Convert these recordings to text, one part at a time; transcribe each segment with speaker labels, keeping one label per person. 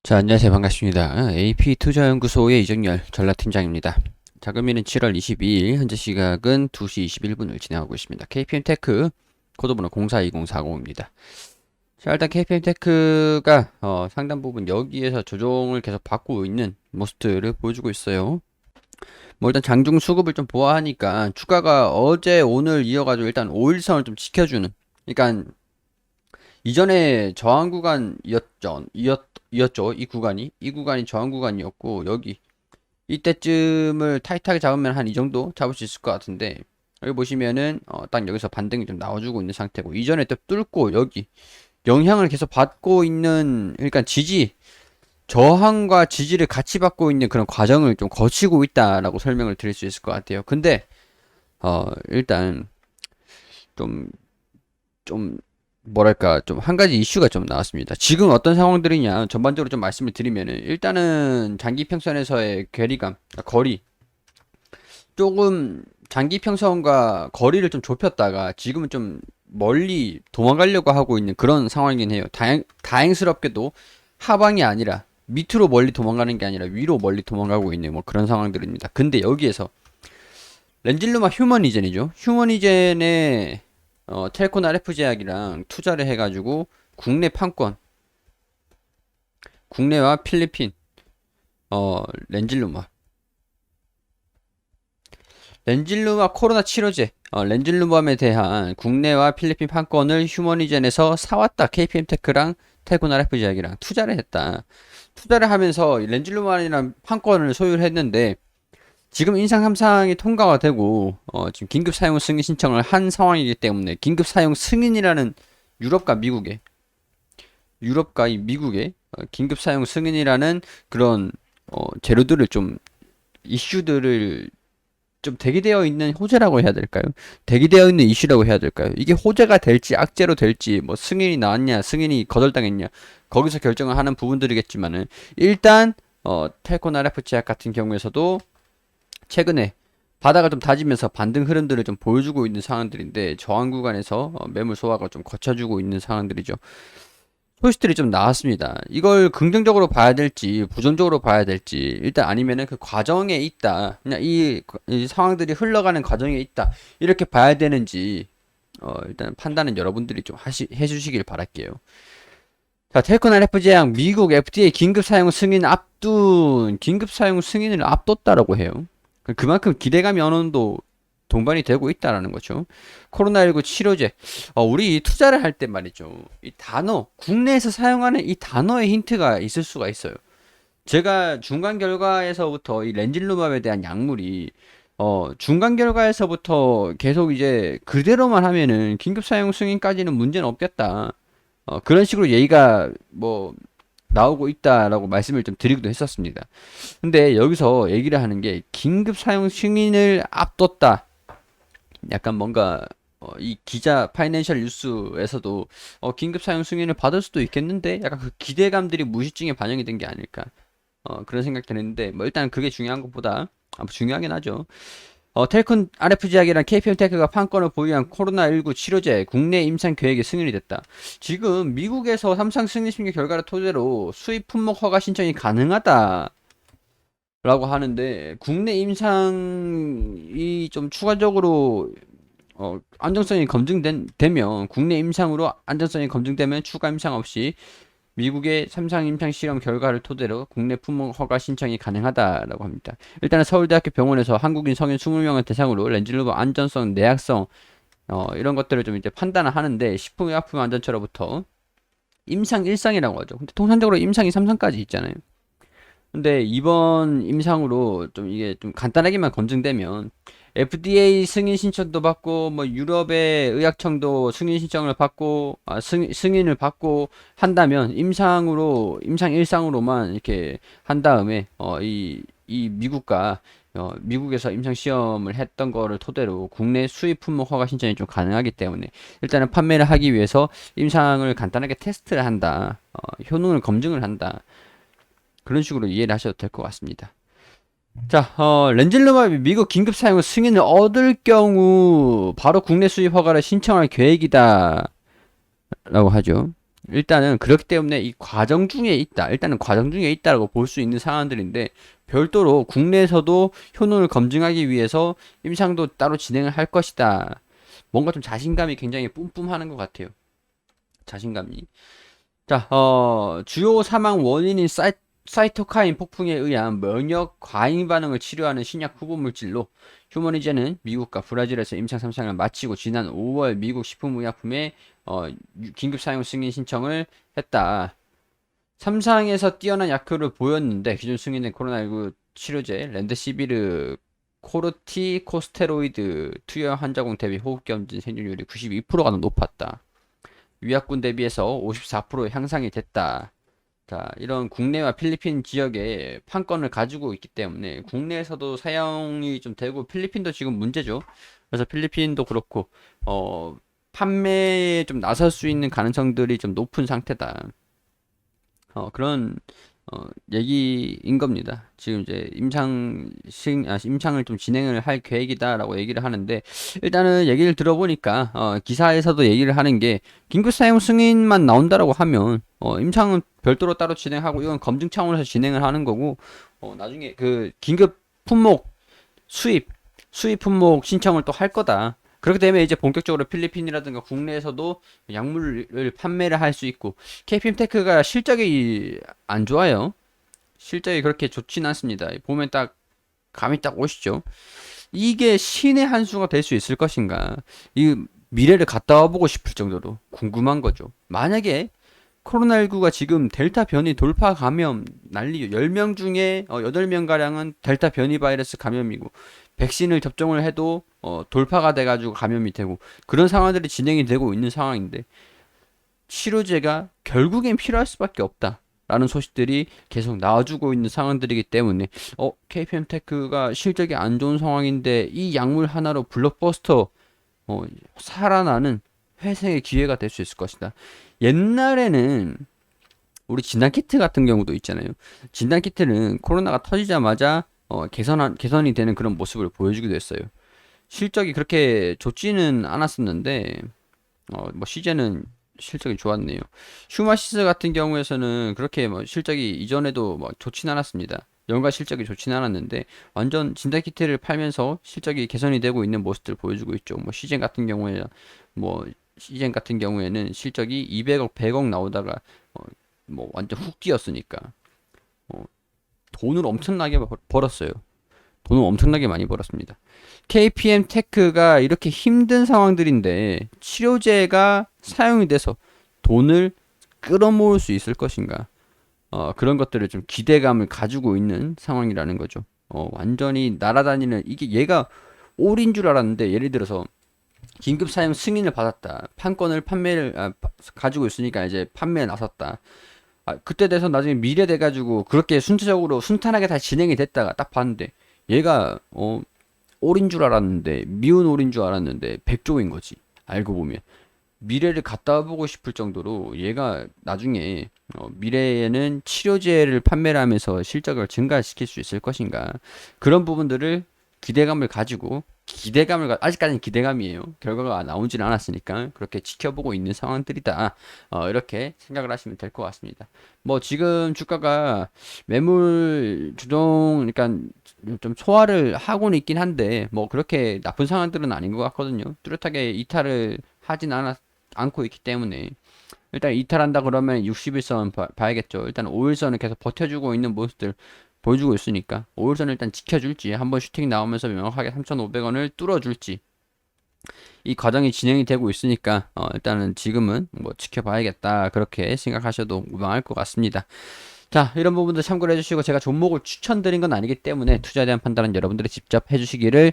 Speaker 1: 자, 안녕하세요. 반갑습니다. AP투자연구소의 이정열 전략팀장입니다. 자금일은 7월 22일, 현재 시각은 2시 21분을 진행하고 있습니다. KPM테크, 코드번호 042040입니다. 자, 일단 KPM테크가 상당 부분 여기에서 조정을 계속 받고 있는 모습들을 보여주고 있어요. 뭐 일단 장중 수급을 좀 보아하니까 주가가 어제 오늘 이어가지고 일단 5일선을 좀 지켜주는, 그러니까 이전에 저항 구간이었죠. 이 구간이 저항 구간이었고, 여기 이때쯤을 타이트하게 잡으면 한 이 정도 잡을 수 있을 것 같은데, 여기 보시면은 딱 여기서 반등이 좀 나와주고 있는 상태고, 이전에 또 뚫고 여기 영향을 계속 받고 있는, 그러니까 저항과 지지를 같이 받고 있는 그런 과정을 좀 거치고 있다라고 설명을 드릴 수 있을 것 같아요. 근데 일단 좀 좀 뭐랄까 좀 한 가지 이슈가 좀 나왔습니다. 지금 어떤 상황들이냐 전반적으로 좀 말씀을 드리면은, 일단은 장기 평선에서의 괴리감, 거리, 조금 장기 평선과 거리를 좀 좁혔다가 지금은 좀 멀리 도망가려고 하고 있는 그런 상황이긴 해요. 다행스럽게도 하방이 아니라 밑으로 멀리 도망가는 게 아니라 위로 멀리 도망가고 있는 뭐 그런 상황들입니다. 근데 여기에서 렌질루마 휴머니젠이죠. 휴머니젠의 텔콘 RF 제약이랑 투자를 해가지고 국내 판권, 국내와 필리핀, 렌질루마, 렌질루마 코로나 치료제, 렌질루맘에 대한 국내와 필리핀 판권을 휴머니젠에서 사왔다. KPM테크랑 텔콘 RF 제약이랑 투자를 했다. 투자를 하면서 렌질루맘이랑 판권을 소유를 했는데, 지금 인상 3상이 통과가 되고 지금 긴급 사용 승인 신청을 한 상황이기 때문에, 긴급 사용 승인이라는 유럽과 미국의 유럽과 이 미국의 긴급 사용 승인이라는 그런 재료들을 좀, 이슈들을 좀 대기되어 있는 호재라고 해야 될까요? 대기되어 있는 이슈라고 해야 될까요? 이게 호재가 될지 악재로 될지, 뭐 승인이 나왔냐 승인이 거절당했냐, 거기서 결정을 하는 부분들이겠지만은, 일단 텔콘 RF 제약 같은 경우에서도 최근에 바닥을 좀 다지면서 반등 흐름들을 좀 보여주고 있는 상황들인데, 저항 구간에서 매물 소화가 좀 거쳐주고 있는 상황들이죠. 소식들이 좀 나왔습니다. 이걸 긍정적으로 봐야 될지 부정적으로 봐야 될지, 일단 아니면은 그 과정에 있다, 그냥 이 상황들이 흘러가는 과정에 있다, 이렇게 봐야 되는지 일단 판단은 여러분들이 좀 해주시길 바랄게요. 자, 텔콘 RF 제약 미국 FDA 긴급 사용 승인을 앞뒀다라고 해요. 그만큼 기대감이 어느 정도 동반이 되고 있다라는 거죠. 코로나19 치료제. 우리 투자를 할 때 말이죠, 이 단어, 국내에서 사용하는 이 단어의 힌트가 있을 수가 있어요. 제가 중간 결과에서부터 이 렌질루맘에 대한 약물이, 중간 결과에서부터 계속 이제 그대로만 하면은 긴급 사용 승인까지는 문제는 없겠다. 그런 식으로 얘기가 뭐 나오고 있다라고 말씀을 좀 드리기도 했었습니다. 근데 여기서 얘기를 하는 게, 긴급 사용 승인을 앞뒀다. 약간 뭔가 이 기자 파이낸셜 뉴스에서도 긴급 사용 승인을 받을 수도 있겠는데, 약간 그 기대감들이 무의식중에 반영이 된 게 아닐까, 그런 생각 드는데, 뭐 일단 그게 중요한 것보다, 중요하긴 하죠. 텔콘 RF 제약이랑 KPM테크가 판권을 보유한 코로나19 치료제 국내 임상 계획이 승인이 됐다. 지금 미국에서 3상 승인 심의 결과를 토대로 수입 품목 허가 신청이 가능하다 라고 하는데, 국내 임상이 좀 추가적으로 안정성이 검증되면, 국내 임상으로 안정성이 검증되면 추가 임상 없이 미국의 3상 임상 실험 결과를 토대로 국내 품목 허가 신청이 가능하다라고 합니다. 일단은 서울대학교 병원에서 한국인 성인 20명을 대상으로 렌질루버 안전성, 내약성 이런 것들을 좀 이제 판단을 하는데, 식품의약품 안전처로부터 임상 1상이라고 하죠. 근데 통상적으로 임상이 3상까지 있잖아요. 근데 이번 임상으로 좀 이게 좀 간단하게만 검증되면, FDA 승인 신청도 받고, 뭐 유럽의 의약청도 승인 신청을 받고, 승인을 받고 한다면, 임상 1상으로만 이렇게 한 다음에 이 미국에서 임상 시험을 했던 거를 토대로 국내 수입 품목 허가 신청이 좀 가능하기 때문에, 일단은 판매를 하기 위해서 임상을 간단하게 테스트를 한다, 효능을 검증을 한다, 그런 식으로 이해를 하셔도 될 것 같습니다. 자, 렌질루맘이 미국 긴급 사용 승인을 얻을 경우 바로 국내 수입 허가를 신청할 계획이다 라고 하죠. 일단은 그렇기 때문에 이 과정 중에 있다. 일단은 과정 중에 있다라고 볼 수 있는 상황들인데 별도로 국내에서도 효능을 검증하기 위해서 임상도 따로 진행을 할 것이다. 뭔가 좀 자신감이 굉장히 뿜뿜하는 것 같아요. 자신감이. 자, 주요 사망 원인인 사이토카인 폭풍에 의한 면역 과잉 반응을 치료하는 신약 후보 물질로 휴머니제는 미국과 브라질에서 임상 3상을 마치고 지난 5월 미국 식품의약품에 긴급 사용 승인 신청을 했다. 3상에서 뛰어난 약효를 보였는데 기존 승인된 코로나19 치료제 렌데시비르 코르티코스테로이드 투여 환자군 대비 호흡기염진 생존율이 92%가 높았다. 위약군 대비해서 54% 향상이 됐다. 자, 이런 국내와 필리핀 지역에 판권을 가지고 있기 때문에 국내에서도 사용이 좀 되고 필리핀도 지금 문제죠. 그래서 필리핀도 그렇고 판매에 좀 나설 수 있는 가능성들이 좀 높은 상태다. 그런 얘기인 겁니다. 지금 이제 임상을 좀 진행을 할 계획이다라고 얘기를 하는데 일단은 얘기를 들어보니까 기사에서도 얘기를 하는 게 긴급 사용 승인만 나온다라고 하면 임상은 별도로 따로 진행하고 이건 검증 차원에서 진행을 하는 거고 나중에 그 긴급 품목 수입 품목 신청을 또 할 거다. 그렇게 되면 이제 본격적으로 필리핀이라든가 국내에서도 약물을 판매를 할 수 있고 KPM테크가 실적이 안 좋아요. 실적이 그렇게 좋진 않습니다. 보면 딱 감이 딱 오시죠. 이게 신의 한 수가 될 수 있을 것인가? 이 미래를 갔다 와보고 싶을 정도로 궁금한 거죠. 만약에 코로나19가 지금 델타 변이 돌파 감염 난리 10명 중에 8명 가량은 델타 변이 바이러스 감염이고 백신을 접종을 해도 돌파가 돼가지고 감염이 되고 그런 상황들이 진행이 되고 있는 상황인데 치료제가 결국엔 필요할 수밖에 없다. 라는 소식들이 계속 나와주고 있는 상황들이기 때문에 KPM테크가 실적이 안 좋은 상황인데 이 약물 하나로 블록버스터 살아나는 회생의 기회가 될 수 있을 것이다. 옛날에는 우리 진단키트 같은 경우도 있잖아요. 진단키트는 코로나가 터지자마자 개선이 되는 그런 모습을 보여주기도 했어요. 실적이 그렇게 좋지는 않았었는데 뭐 시제는 실적이 좋았네요. 슈마시스 같은 경우에서는 그렇게 뭐 실적이 이전에도 뭐 좋진 않았습니다. 연가 실적이 좋진 않았는데 완전 진단키트를 팔면서 실적이 개선이 되고 있는 모습들 보여주고 있죠. 뭐 시젠 같은 경우에는 실적이 200억, 100억 나오다가 뭐 완전 훅 뛰었으니까 어, 돈을 엄청나게 벌었어요. 돈을 엄청나게 많이 벌었습니다. KPM 테크가 이렇게 힘든 상황들인데 치료제가 사용이 돼서 돈을 끌어모을 수 있을 것인가? 그런 것들을 좀 기대감을 가지고 있는 상황이라는 거죠. 완전히 날아다니는 이게 얘가 올인 줄 알았는데 예를 들어서 긴급 사용 승인을 받았다. 판권을 가지고 있으니까 이제 판매에 나섰다. 그때 돼서 나중에 미래 돼가지고 그렇게 순차적으로 순탄하게 다 진행이 됐다가 딱 봤는데 얘가 올인 줄 알았는데 미운 올인 줄 알았는데 백조인 거지. 알고 보면 미래를 갖다 보고 싶을 정도로 얘가 나중에 미래에는 치료제를 판매를 하면서 실적을 증가시킬 수 있을 것인가 그런 부분들을 아직까지는 기대감이에요. 결과가 나오지는 않았으니까 그렇게 지켜보고 있는 상황들이다. 이렇게 생각을 하시면 될 것 같습니다. 뭐 지금 주가가 매물 주동, 그러니까 좀 소화를 하고는 있긴 한데 뭐 그렇게 나쁜 상황들은 아닌 것 같거든요. 뚜렷하게 이탈을 않고 있기 때문에 일단 이탈한다 그러면 60일선 봐야겠죠. 일단 5일선을 계속 버텨주고 있는 모습들 보여주고 있으니까 5일선을 일단 지켜줄지 한번 슈팅 나오면서 명확하게 3,500원을 뚫어줄지 이 과정이 진행이 되고 있으니까 일단은 지금은 뭐 지켜봐야겠다 그렇게 생각하셔도 무방할 것 같습니다. 자, 이런 부분도 참고를 해주시고 제가 종목을 추천드린 건 아니기 때문에 투자에 대한 판단은 여러분들이 직접 해주시기를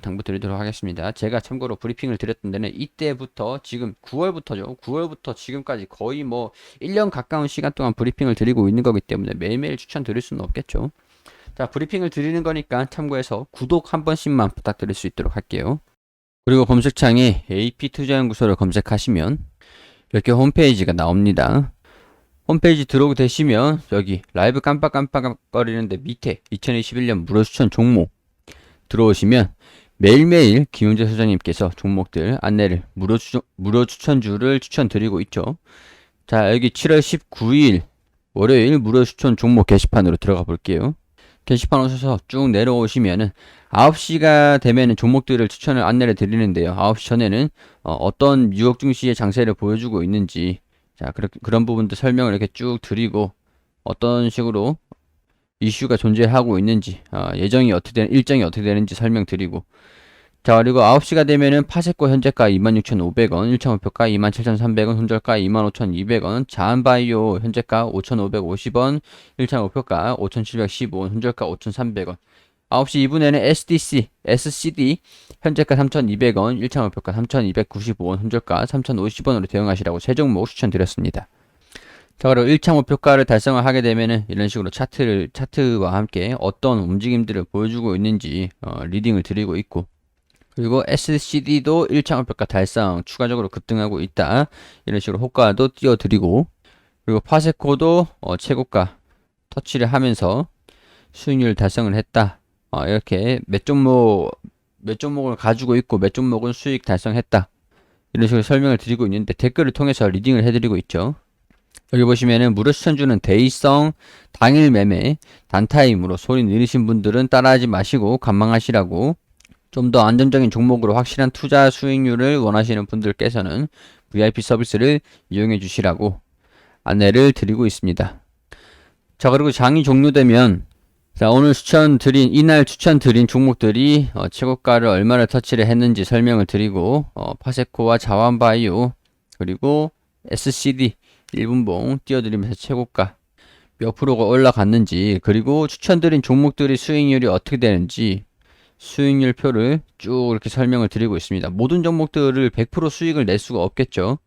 Speaker 1: 당부드리도록 하겠습니다. 제가 참고로 브리핑을 드렸던 데는 이때부터 지금 9월부터죠. 9월부터 지금까지 거의 뭐 1년 가까운 시간 동안 브리핑을 드리고 있는 거기 때문에 매일매일 추천드릴 수는 없겠죠. 자, 브리핑을 드리는 거니까 참고해서 구독 한 번씩만 부탁드릴 수 있도록 할게요. 그리고 검색창에 AP투자연구소를 검색하시면 이렇게 홈페이지가 나옵니다. 홈페이지 들어오게 되시면 여기 라이브 깜빡깜빡거리는데 밑에 2021년 무료 추천 종목 들어오시면 매일매일 김용재 소장님께서 종목들 안내를 무료 추천주를 추천드리고 있죠. 자, 여기 7월 19일 월요일 무료 추천 종목 게시판으로 들어가 볼게요. 게시판 오셔서 쭉 내려오시면은 9시가 되면은 종목들을 추천을 안내를 드리는데요. 9시 전에는 어떤 뉴욕 증시의 장세를 보여주고 있는지, 자, 그런 부분도 설명을 이렇게 쭉 드리고, 어떤 식으로 이슈가 존재하고 있는지, 일정이 어떻게 되는지 설명드리고, 자, 그리고 9시가 되면은 파세코 현재가 26,500원, 1차 목표가 27,300원, 손절가 25,200원, 자한바이오 현재가 5,550원, 1차 목표가 5,715원, 손절가 5,300원. 9시 2분에는 SCD 현재가 3,200원, 1차 목표가 3,295원, 손절가 3,050원으로 대응하시라고 세 종목 추천드렸습니다. 자, 그리고 1차 목표가를 달성을 하게 되면은 이런 식으로 차트와 함께 어떤 움직임들을 보여주고 있는지 리딩을 드리고 있고, 그리고 SCD도 1차 목표가 달성, 추가적으로 급등하고 있다, 이런 식으로 호가도 띄워드리고, 그리고 파세코도 최고가 터치를 하면서 수익률 달성을 했다, 이렇게 몇 종목을 가지고 있고 몇 종목은 수익 달성했다, 이런 식으로 설명을 드리고 있는데, 댓글을 통해서 리딩을 해드리고 있죠. 여기 보시면은 무료 추천주는 대의성 당일 매매 단타임으로 소리 느리신 분들은 따라하지 마시고 관망하시라고, 좀 더 안정적인 종목으로 확실한 투자 수익률을 원하시는 분들께서는 VIP 서비스를 이용해 주시라고 안내를 드리고 있습니다. 자, 그리고 장이 종료되면, 자, 이날 추천드린 종목들이 최고가를 얼마나 터치를 했는지 설명을 드리고, 파세코와 자완바이오 그리고 SCD 1분봉 띄워드리면서 최고가 몇 프로가 올라갔는지, 그리고 추천드린 종목들이 수익률이 어떻게 되는지 수익률 표를 쭉 이렇게 설명을 드리고 있습니다. 모든 종목들을 100% 수익을 낼 수가 없겠죠.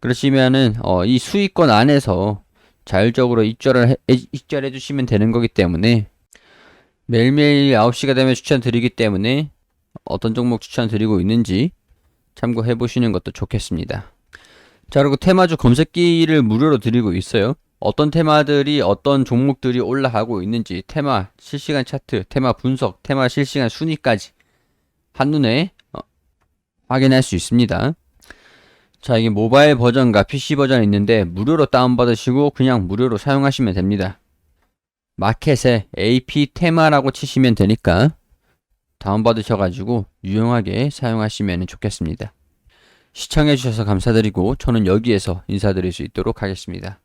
Speaker 1: 그러시면은 이 수익권 안에서 자율적으로 입절해 주시면 되는 거기 때문에, 매일매일 9시가 되면 추천드리기 때문에 어떤 종목 추천드리고 있는지 참고해 보시는 것도 좋겠습니다. 자, 그리고 테마주 검색기를 무료로 드리고 있어요. 어떤 테마들이, 어떤 종목들이 올라가고 있는지 테마 실시간 차트, 테마 분석, 테마 실시간 순위까지 한눈에 확인할 수 있습니다. 자, 이게 모바일 버전과 PC 버전이 있는데 무료로 다운받으시고 그냥 무료로 사용하시면 됩니다. 마켓에 AP 테마라고 치시면 되니까 다운받으셔가지고 유용하게 사용하시면 좋겠습니다. 시청해주셔서 감사드리고 저는 여기에서 인사드릴 수 있도록 하겠습니다.